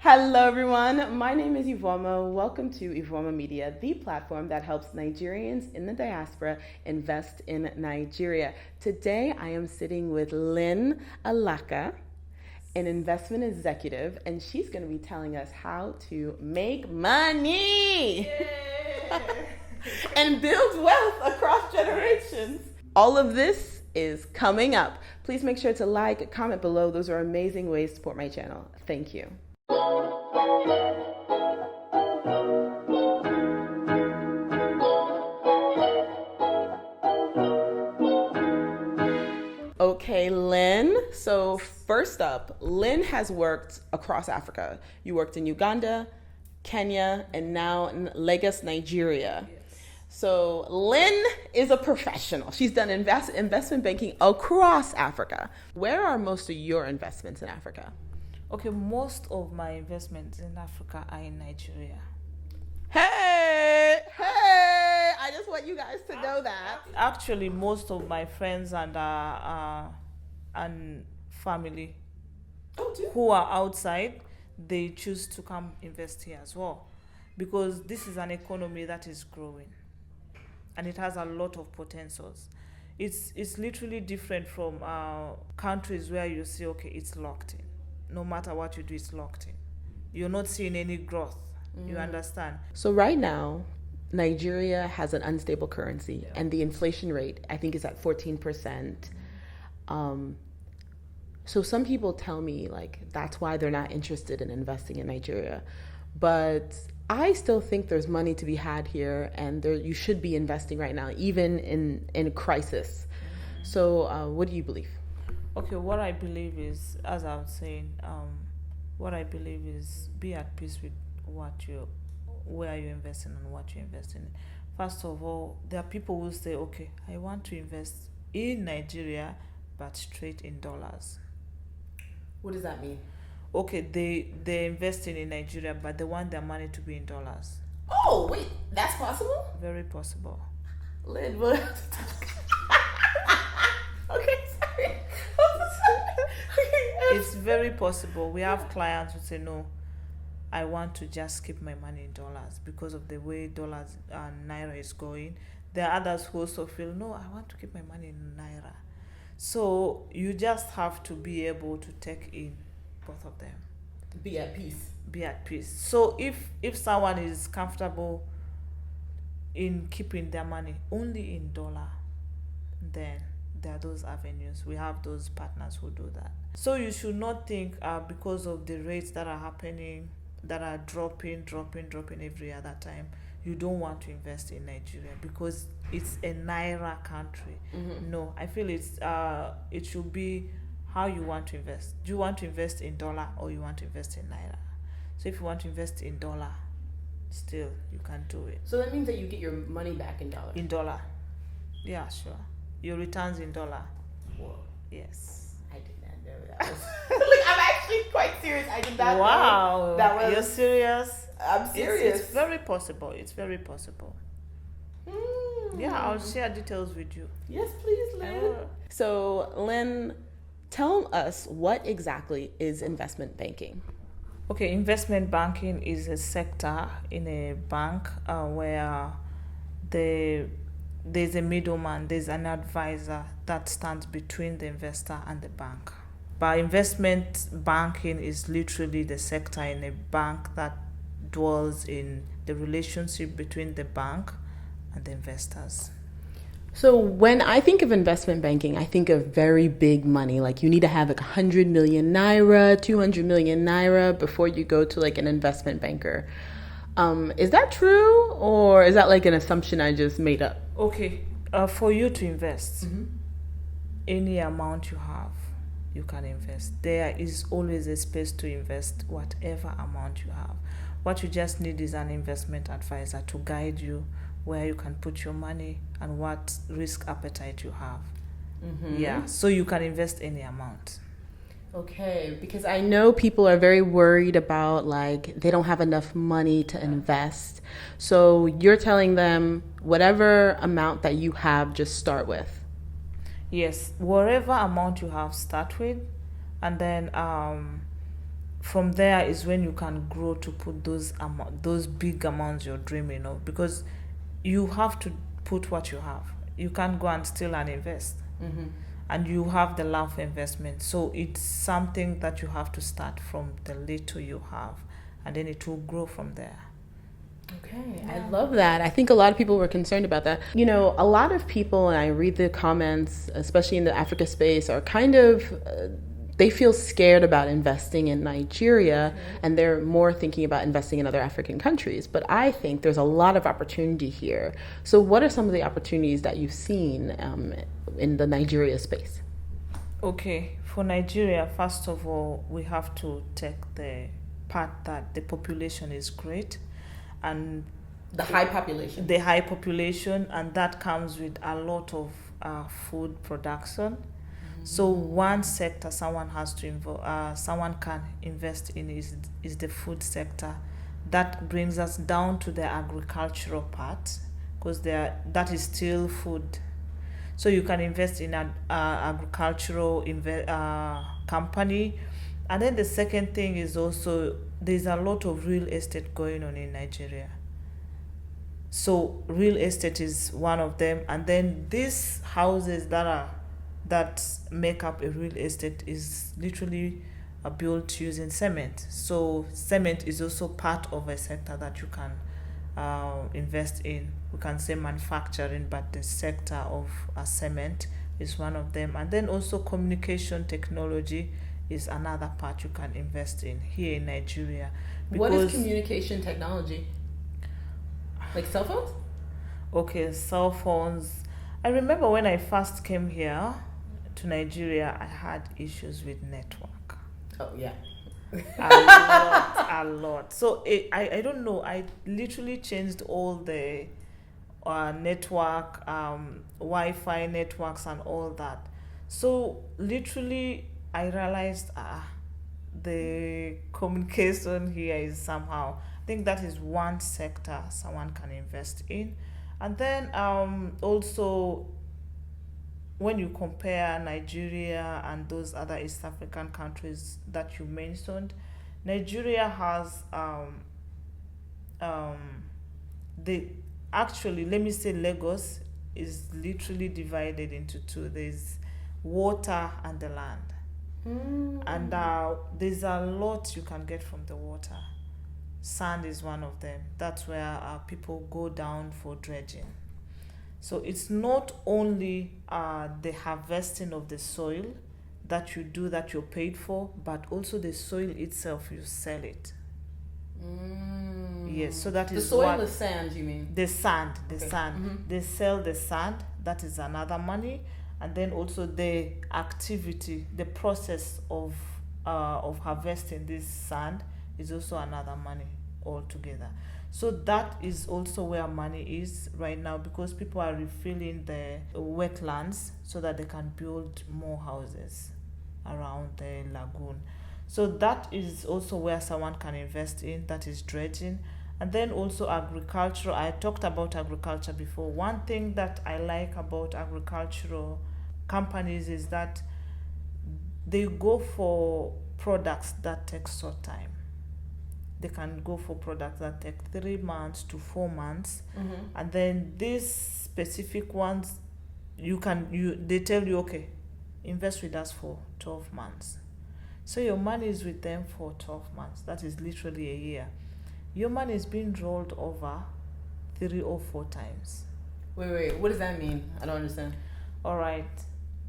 Hello, everyone. My name is Iveoma. Welcome to Iveoma Media, the platform that helps Nigerians in the diaspora invest in Nigeria. Today, I am sitting with Lynn Alaka, an investment executive, and she's going to be telling us how to make money and build wealth across generations. All of this is coming up. Please make sure to like, comment below. Those are amazing ways to support my channel. Thank you. Okay, Lynn. So first up, Lynn has worked across Africa. You worked in Uganda, Kenya, and now in Lagos, Nigeria. Yes. So Lynn is a professional. She's done investment banking across Africa. Where are most of your investments in Africa? Okay, most of my investments in Africa are in Nigeria. Hey, I just want you guys to know that. Actually, most of my friends and family who are outside, they choose to come invest here as well, because this is an economy that is growing and it has a lot of potentials. It's literally different from countries where you see, okay, it's locked in. No matter what you do, it's locked in. You're not seeing any growth. You understand? So right now, Nigeria has an unstable currency, and the inflation rate, I think, is at 14%. So some people tell me, like, that's why they're not interested in investing in Nigeria. But I still think there's money to be had here, and you should be investing right now, even in a crisis. So what do you believe? Okay, what I believe is, as I was saying, what I believe is be at peace with where you're investing and what you're investing in. First of all, there are people who say, okay, I want to invest in Nigeria, but straight in dollars. What does that mean? Okay, they're investing in Nigeria, but they want their money to be in dollars. Oh, wait, that's possible? Very possible. Lynn, what? Okay, sorry. It's very possible. We have clients who say, no, I want to just keep my money in dollars because of the way dollars and naira is going. There are others who also feel, no, I want to keep my money in naira. So you just have to be able to take in both of them. Be at peace. Be at peace. So if someone is comfortable in keeping their money only in dollar, then there are those avenues. We have those partners who do that. So you should not think because of the rates that are happening, that are dropping every other time, you don't want to invest in Nigeria because it's a naira country. No, I feel it should be how you want to invest. Do you want to invest in dollar or you want to invest in naira? So if you want to invest in dollar, still you can do it. So that means that you get your money back in dollar? In dollar. Yeah, sure. Your returns in dollar. Whoa. Yes. I did not know that. Like, I'm actually quite serious. I did not know that was... You're serious? I'm serious. It's very possible. It's very possible. Yeah, I'll share details with you. Yes, please, Lynn. So, Lynn, tell us what exactly is investment banking? Okay, investment banking is a sector in a bank where there's a middleman, there's an advisor that stands between the investor and the bank. But investment banking is literally the sector in a bank that dwells in the relationship between the bank and the investors. So when I think of investment banking, I think of very big money. Like you need to have like 100 million naira, 200 million naira before you go to like an investment banker. Is that true, or is that like an assumption I just made up? Okay, for you to invest, any amount you have, you can invest. There is always a space to invest whatever amount you have. What you just need is an investment advisor to guide you where you can put your money and what risk appetite you have. Yeah, so you can invest any amount. Okay, because I know people are very worried about like they don't have enough money to invest. So you're telling them whatever amount that you have, just start with. Yes, whatever amount you have, start with, and then from there is when you can grow to put those big amounts you're dreaming of, because you have to put what you have. You can't go and steal and invest. Mm-hmm. And you have the love for investment. So it's something that you have to start from the little you have, and then it will grow from there. Okay, I love that. I think a lot of people were concerned about that. You know, a lot of people, and I read the comments, especially in the Africa space, are kind of, they feel scared about investing in Nigeria, and they're more thinking about investing in other African countries. But I think there's a lot of opportunity here. So what are some of the opportunities that you've seen in the Nigeria space? Okay, for Nigeria, first of all, we have to take the part that the population is great, and The high population. the high population, and that comes with a lot of food production. So one sector someone can invest in is the food sector. That brings us down to the agricultural part, because that is still food. So you can invest in an agricultural company. And then the second thing is also there's a lot of real estate going on in Nigeria. So real estate is one of them. And then these houses that make up a real estate is literally built using cement. So cement is also part of a sector that you can invest in. We can say manufacturing, but the sector of cement is one of them. And then also communication technology is another part you can invest in here in Nigeria. What is communication technology? Like cell phones? Okay, cell phones. I remember when I first came here to Nigeria, I had issues with network. Oh, yeah. A lot. So I don't know. I literally changed all the network, Wi-Fi networks and all that. So literally I realized the communication here is somehow, I think that is one sector someone can invest in. And then also when you compare Nigeria and those other East African countries that you mentioned, Nigeria has let me say Lagos is literally divided into two. There's water and the land. And there's a lot you can get from the water. Sand is one of them. That's where people go down for dredging. So it's not only the harvesting of the soil that you do that you're paid for, but also the soil itself, you sell it. Yes, so that is the soil is sand, you mean? The sand. Mm-hmm. They sell the sand. That is another money. And then also the activity, the process of harvesting this sand is also another money altogether. So that is also where money is right now, because people are refilling the wetlands so that they can build more houses around the lagoon. So that is also where someone can invest in, that is dredging. And then also agriculture. I talked about agriculture before. One thing that I like about agricultural companies is that they go for products that take short time. They can go for products that take 3 months to 4 months. And then these specific ones, they tell you, okay, invest with us for 12 months. So your money is with them for 12 months. That is literally a year. Your money is being rolled over 3 or 4 times. Wait, what does that mean? I don't understand. All right.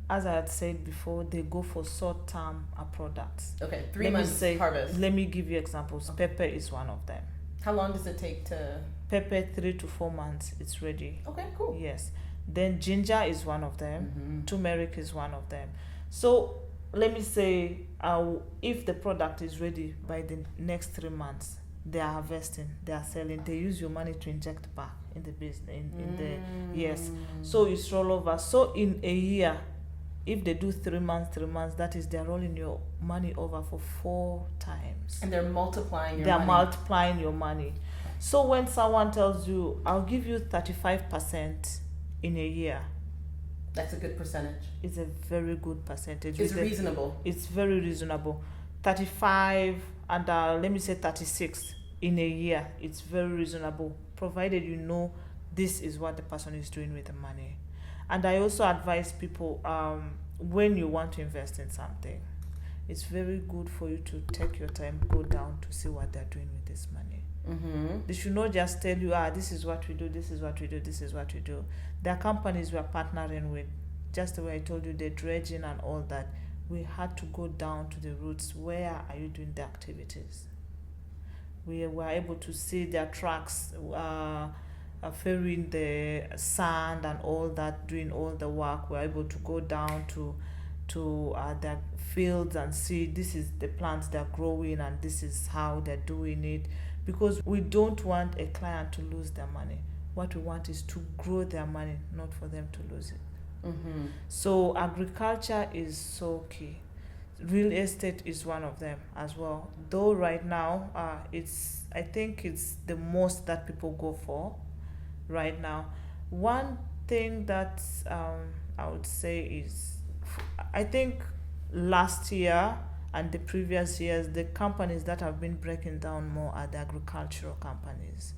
As I had said before, they go for short-term products. Okay, 3 months harvest. Let me give you examples. Pepper is one of them. How long does it take to... Pepper, 3 to 4 months, it's ready. Okay, cool. Yes. Then ginger is one of them. Turmeric is one of them. So let me say, if the product is ready by the next 3 months, they are harvesting, they are selling, they use your money to inject back in the business. Yes. So it's roll over. So in a year, if they do 3 months, that is they're rolling your money over for 4 times. And they're multiplying your money. They're multiplying your money. So when someone tells you, I'll give you 35% in a year. That's a good percentage. It's a very good percentage. It's reasonable. It's very reasonable. 35 and let me say 36 in a year, it's very reasonable, provided you know this is what the person is doing with the money. And I also advise people, when you want to invest in something, it's very good for you to take your time, go down to see what they're doing with this money. They should not just tell you, this is what we do, this is what we do, this is what we do. There are companies we are partnering with, just the way I told you, the dredging and all that. We had to go down to the roots. Where are you doing the activities? We were able to see their trucks ferrying the sand and all that, doing all the work. We're able to go down to their fields and see this is the plants they're growing and this is how they're doing it, because we don't want a client to lose their money. What we want is to grow their money, not for them to lose it. So agriculture is so key. Real estate is one of them as well, though right now I think it's the most that people go for right now. One thing that I would say is, I think last year and the previous years, the companies that have been breaking down more are the agricultural companies,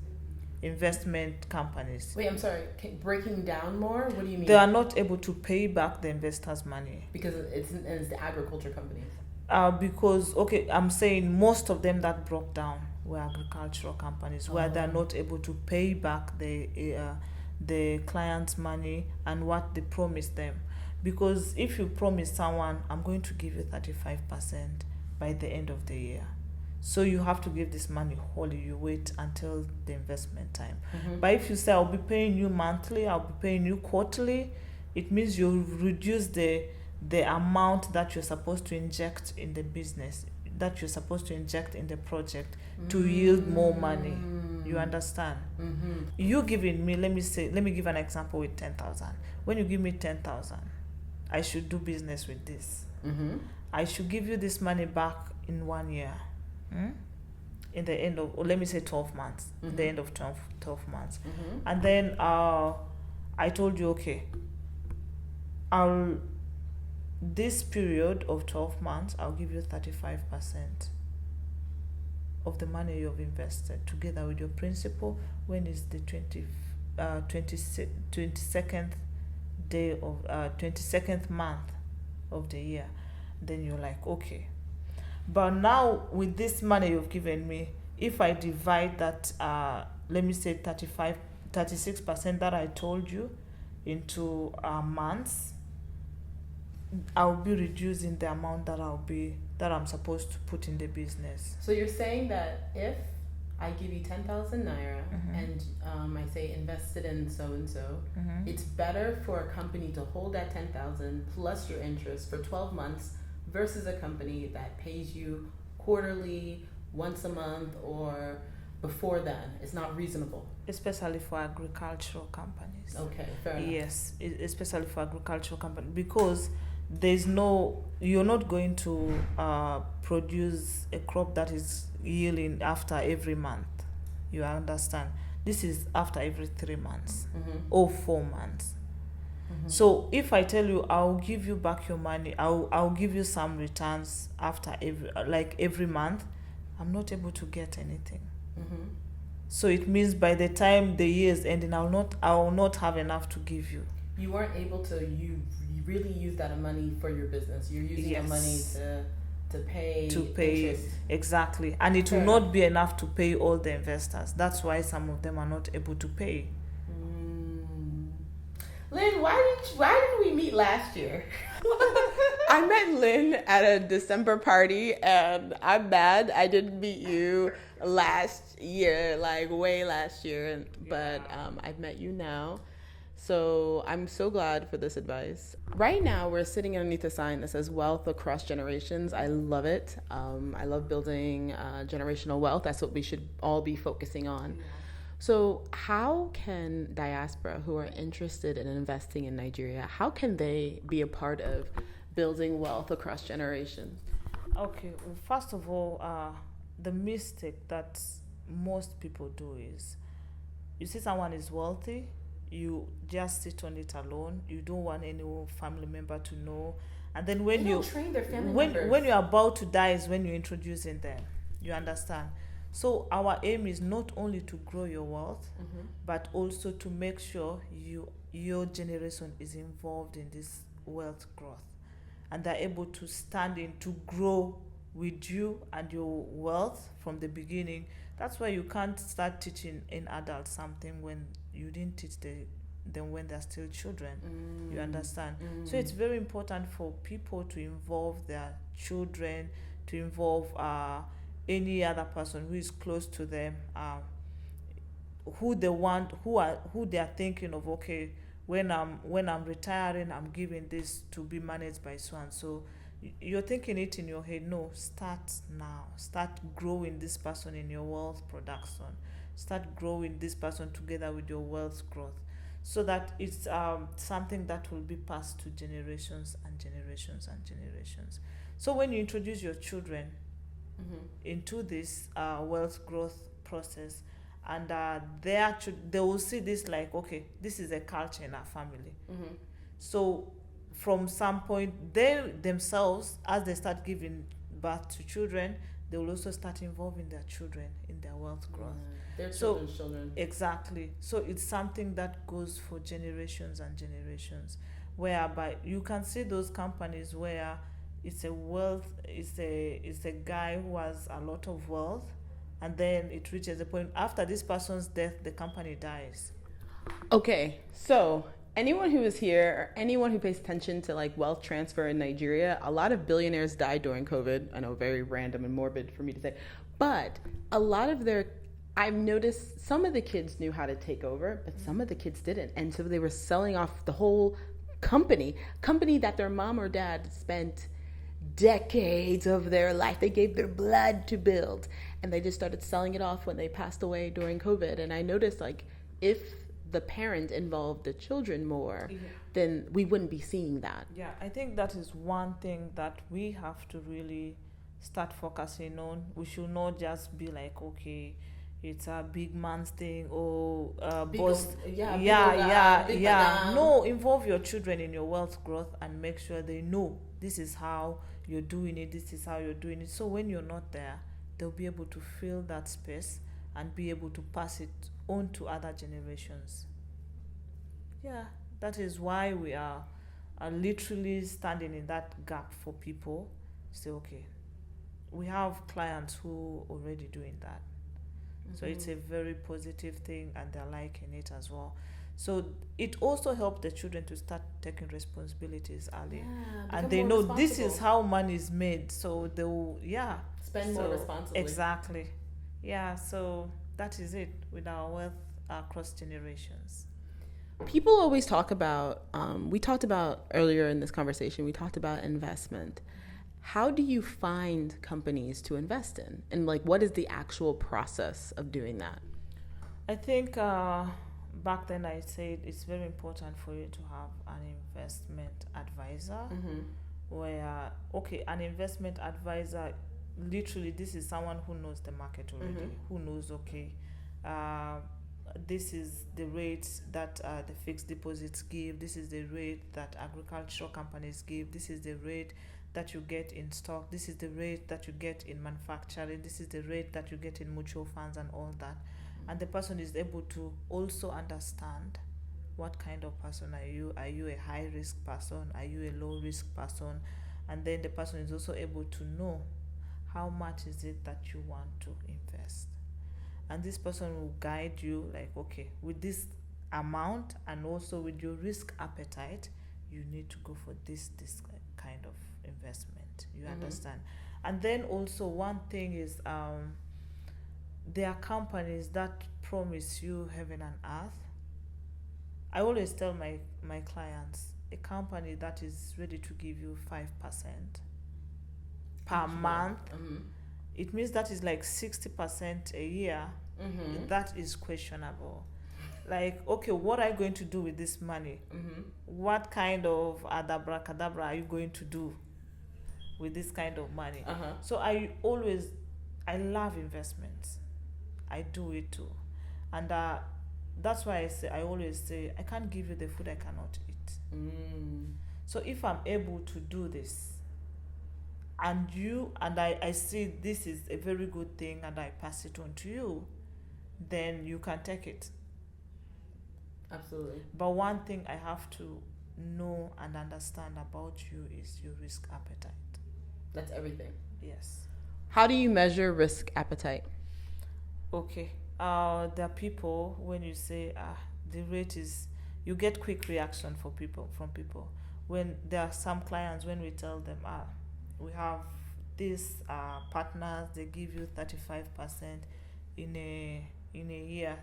investment companies. Wait, I'm sorry. Breaking down more? What do you mean? They are not able to pay back the investors' money. Because it's the agriculture companies. Because, okay, I'm saying most of them that broke down were agricultural companies, where they're not able to pay back the client's money and what they promised them. Because if you promise someone, I'm going to give you 35% by the end of the year, so you have to give this money wholly. You wait until the investment time. But if you say, I'll be paying you monthly, I'll be paying you quarterly, it means you reduce the amount that you're supposed to inject in the business, that you're supposed to inject in the project to yield more money. You understand? You giving me, let me give an example with 10,000. When you give me 10,000, I should do business with this. I should give you this money back in 1 year. In the end of, or let me say 12 months, the end of 12 months. And then I told you, okay, this period of 12 months, I'll give you 35% of the money you've invested, together with your principal. When is the 22nd day of 22nd month of the year? Then you're like, okay. But now with this money you've given me, if I divide that, let me say 36% that I told you into months, I'll be reducing the amount that I'm supposed to put in the business. So you're saying that if I give you 10,000 naira and I say invested in so and so, it's better for a company to hold that 10,000 plus your interest for 12 months versus a company that pays you quarterly, once a month, or before then. It's not reasonable. Especially for agricultural companies. Okay, fair enough. Yes, especially for agricultural companies, because you're not going to produce a crop that is yielding after every month. You understand? This is after every 3 months or 4 months. So if I tell you I'll give you back your money, I'll give you some returns after every month, I'm not able to get anything. So it means by the time the year is ending, I will not have enough to give you. You weren't able to you really use that money for your business. You're using the money to pay interest. Exactly, and it will not be enough to pay all the investors. That's why some of them are not able to pay. Lynn, why didn't we meet last year? I met Lynn at a December party, and I'm mad I didn't meet you last year, like way last year. But I've met you now. So I'm so glad for this advice. Right now, we're sitting underneath a sign that says wealth across generations. I love it. I love building generational wealth. That's what we should all be focusing on. So how can Diaspora, who are interested in investing in Nigeria, how can they be a part of building wealth across generations? Okay, well, first of all, the mistake that most people do is, you see someone is wealthy, you just sit on it alone. You don't want any family member to know. And then when train their family members. When you're about to die is when you're introducing them. You understand? So our aim is not only to grow your wealth, but also to make sure your generation is involved in this wealth growth, and they're able to stand in to grow with you and your wealth from the beginning. That's why you can't start teaching an adult something when you didn't teach them when they're still children. You understand? So it's very important for people to involve their children, to involve any other person who is close to them, who they are thinking of. Okay, when I'm retiring, I'm giving this to be managed by so and so. You're thinking it in your head. No, start now. Start growing this person in your wealth production. Start growing this person together with your wealth growth, so that it's something that will be passed to generations and generations and generations. So when you introduce your children into this wealth growth process, and they will see this like, okay, this is a culture in our family. So from some point, they themselves, as they start giving birth to children, they will also start involving their children in their wealth growth. Their children's children. Exactly. So it's something that goes for generations and generations, whereby you can see those companies where it's a guy who has a lot of wealth, and then it reaches a point after this person's death, the company dies. Okay, so anyone who is here, or anyone who pays attention to like wealth transfer in Nigeria, a lot of billionaires died during COVID. I know, very random and morbid for me to say, but a lot of I've noticed some of the kids knew how to take over, but some of the kids didn't. And so they were selling off the whole company that their mom or dad spent decades of their life, they gave their blood to build, and they just started selling it off when they passed away during COVID. And I noticed, like, if the parent involved the children more, then we wouldn't be seeing that. Yeah, I think that is one thing that we have to really start focusing on. We should not just be like, okay, it's a big man's thing, or boss. No, involve your children in your wealth growth and make sure they know this is how you're doing it, this is how you're doing it. So when you're not there, they'll be able to fill that space and be able to pass it on to other generations. Yeah, that is why we are literally standing in that gap for people. Say, okay, we have clients who are already doing that. So it's a very positive thing, and they're liking it as well. So it also helps the children to start taking responsibilities early. And they know this is how money is made. So they will, spend more responsibly. Exactly. Yeah, so that is it with our wealth across generations. People always talk about, we talked about earlier in this conversation, we talked about investment. How do you find companies to invest in? And like, what is the actual process of doing that? I think back then I said it's very important for you to have an investment advisor, where, okay, an investment advisor, literally this is someone who knows the market already, who knows, okay, this is the rates that the fixed deposits give, this is the rate that agricultural companies give, this is the rate that you get in stock, this is the rate that you get in manufacturing, this is the rate that you get in mutual funds and all that. And the person is able to also understand what kind of person are you. Are you a high risk person? Are you a low risk person? And then the person is also able to know how much is it that you want to invest. And this person will guide you like, okay, with this amount and also with your risk appetite, you need to go for this kind of investment. You understand? And then also one thing is there are companies that promise you heaven and earth. I always tell my clients, a company that is ready to give you 5% per month, it means that is like 60% a year. That is questionable. Like, okay, what are you going to do with this money? What kind of abracadabra are you going to do with this kind of money? So I love investments. I do it too. And that's why I always say, I can't give you the food I cannot eat. So if I'm able to do this, and I see this is a very good thing and I pass it on to you, then you can take it. Absolutely. But one thing I have to know and understand about you is your risk appetite. That's everything. Yes. How do you measure risk appetite? Okay. There are people, when you say the rate is, you get quick reaction from people. When there are some clients, when we tell them we have these partners, they give you 35% in a year.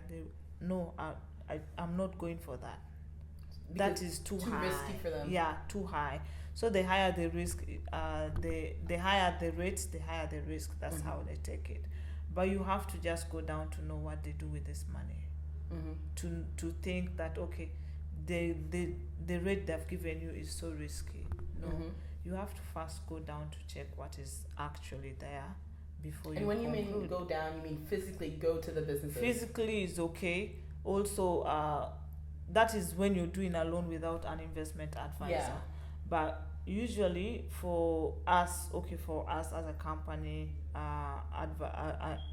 I'm not going for that. That is too high. Too risky for them. Yeah, too high. So the higher the risk, the higher the rates, the higher the risk. That's how they take it. But you have to just go down to know what they do with this money. To think that, okay, the rate they've given you is so risky. No, you have to first go down to check what is actually there before you. And when you conclude. mean go down, you mean physically go to the businesses? Physically is okay. Also, that is when you're doing a loan without an investment advisor. Yeah. But usually for us as a company,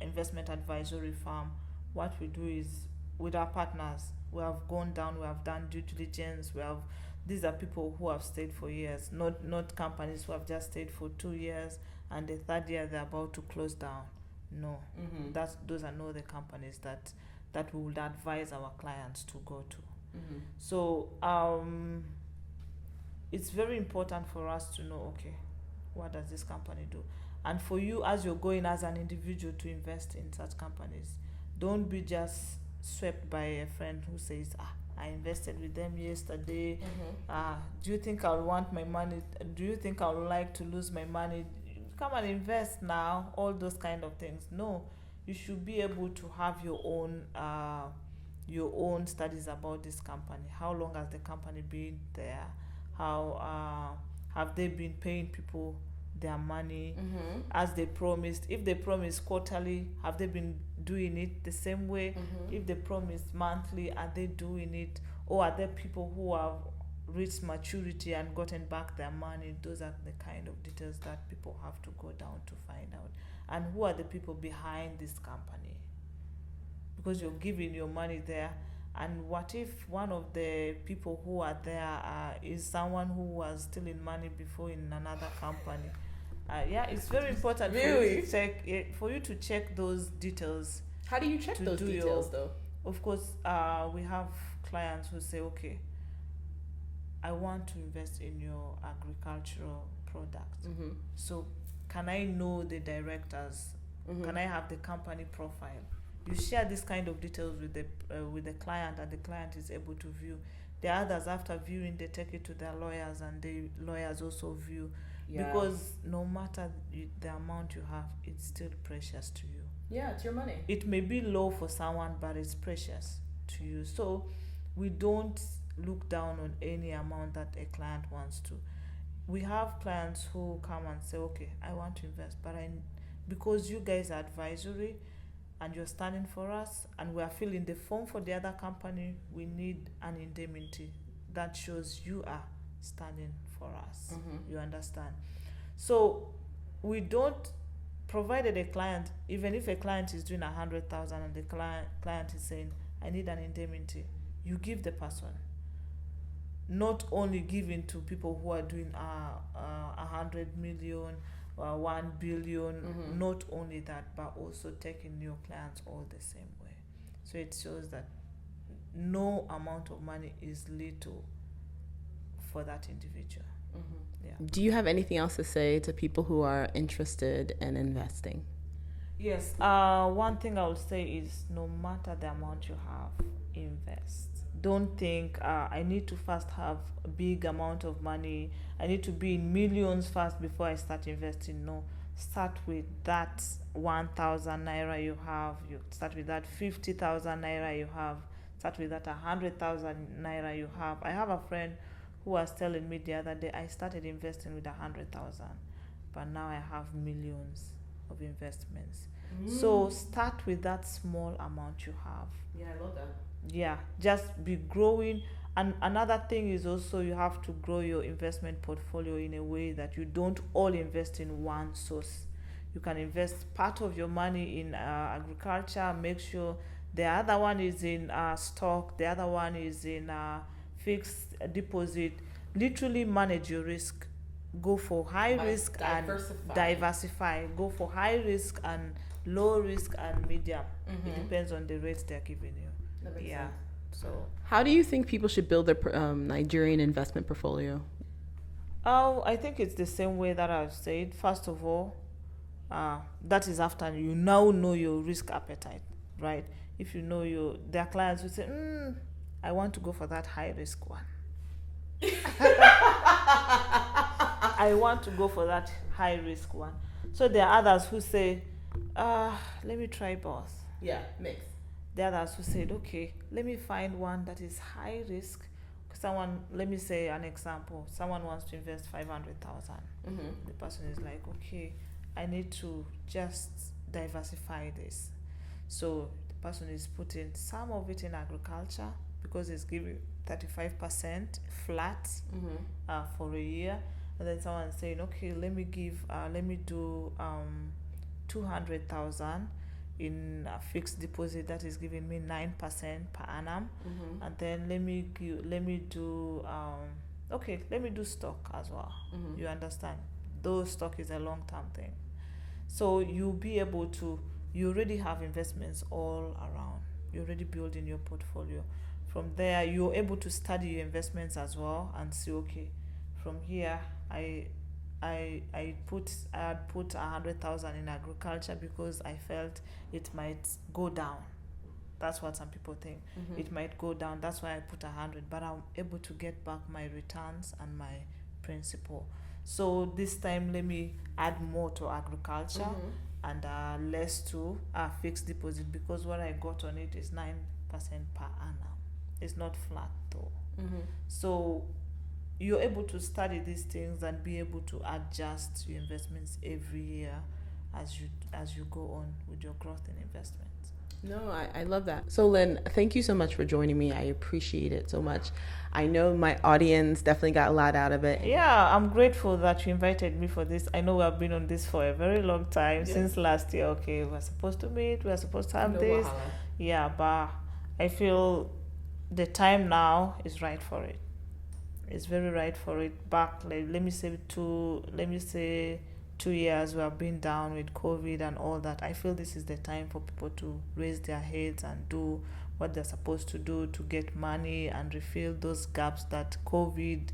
investment advisory firm, what we do is with our partners, we have gone down, we have done due diligence, these are people who have stayed for years, not companies who have just stayed for 2 years and the third year they're about to close down. No, those are not the companies that we would advise our clients to go to. So it's very important for us to know, okay, what does this company do? And for you, as you're going as an individual to invest in such companies, don't be just swept by a friend who says, I invested with them yesterday. Do you think I'll want my money? Do you think I'll like to lose my money? Come and invest now. All those kind of things. No, you should be able to have your own studies about this company. How long has the company been there? How have they been paying people their money as they promised? If they promised quarterly, have they been doing it the same way? If they promised monthly, are they doing it? Or are there people who have reached maturity and gotten back their money? Those are the kind of details that people have to go down to find out. And who are the people behind this company? Because you're giving your money there, and what if one of the people who are there is someone who was stealing money before in another company? It's very important for you to check those details. How do you check those details though? Of course, we have clients who say, okay, I want to invest in your agricultural products. So can I know the directors? Can I have the company profile? You share this kind of details with the client, and the client is able to view. The others, after viewing, they take it to their lawyers, and the lawyers also view. Because no matter the amount you have, it's still precious to you. Yeah, it's your money. It may be low for someone, but it's precious to you. So we don't look down on any amount that a client wants to. We have clients who come and say, okay, I want to invest, but because you guys are advisory and you're standing for us and we are filling the form for the other company, we need an indemnity that shows you are standing for us. You understand? So we don't, provided a client, even if a client is doing 100,000 and the client is saying, I need an indemnity, you give the person. Not only giving to people who are doing 100 million, 1 billion, not only that, but also taking new clients all the same way. So it shows that no amount of money is little for that individual. Do you have anything else to say to people who are interested in investing? Yes. One thing I would say is, no matter the amount you have, invest. Don't think I need to first have a big amount of money. I need to be in millions first before I start investing. No, start with that 1,000 naira you have. You start with that 50,000 naira you have. Start with that 100,000 naira you have. I have a friend who was telling me the other day, I started investing with 100,000, but now I have millions of investments. So start with that small amount you have. Yeah, I love that. Yeah, just be growing, And another thing is also you have to grow your investment portfolio in a way that you don't all invest in one source. You can invest part of your money in agriculture, make sure the other one is in stock, the other one is in fixed deposit. Literally manage your risk. Go for high risk and diversify. Go for high risk and low risk and medium. It depends on the rates they're giving you. That makes Yeah. sense. So How do you think people should build their Nigerian investment portfolio? I think it's the same way that I've said. First of all, that is after you now know your risk appetite, right? If you know their clients will say, I want to go for that high risk one. I want to go for that high risk one. So there are others who say, let me try both. Yeah, mix. There are others who said, okay, let me find one that is high risk. Let me say an example. Someone wants to invest 500,000. The person is like, okay, I need to just diversify this. So the person is putting some of it in agriculture because it's giving 35% flat for a year. And then someone is saying, okay, let me do 200,000 in a fixed deposit that is giving me 9% per annum. And then let me do stock as well. You understand? Though stock is a long-term thing. So you'll be able to, you already have investments all around. You're already building your portfolio. From there, you're able to study your investments as well and see, okay, from here, I put 100,000 in agriculture because I felt it might go down. That's what some people think. It might go down. That's why I put 100, but I'm able to get back my returns and my principal. So this time, let me add more to agriculture and less to fixed deposit because what I got on it is 9% per annum. It's not flat though. So you're able to study these things and be able to adjust your investments every year as you go on with your growth in investments. No, I love that. So Lynn, thank you so much for joining me. I appreciate it so much. I know my audience definitely got a lot out of it. Yeah, I'm grateful that you invited me for this. I know we have been on this for a very long time, since last year. Okay, we're supposed to meet, we're supposed to have this. Yeah, but I feel the time now is right for it. It's very right for it. Back, let me say 2 years we have been down with COVID and all that. I feel this is the time for people to raise their heads and do what they're supposed to do to get money and refill those gaps that COVID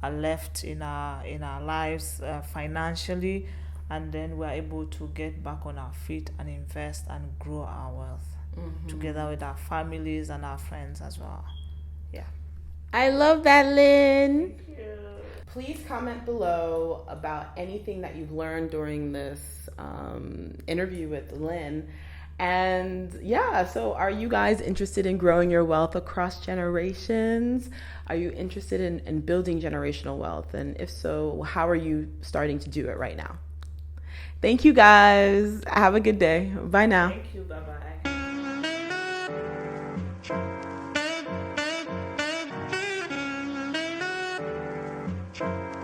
left in our lives financially, and then we're able to get back on our feet and invest and grow our wealth together with our families and our friends as well. Yeah. I love that, Lynn. Thank you. Please comment below about anything that you've learned during this interview with Lynn. And yeah, so are you guys interested in growing your wealth across generations? Are you interested in building generational wealth? And if so, how are you starting to do it right now? Thank you guys. Have a good day. Bye now. Thank you. Bye-bye. Thank you.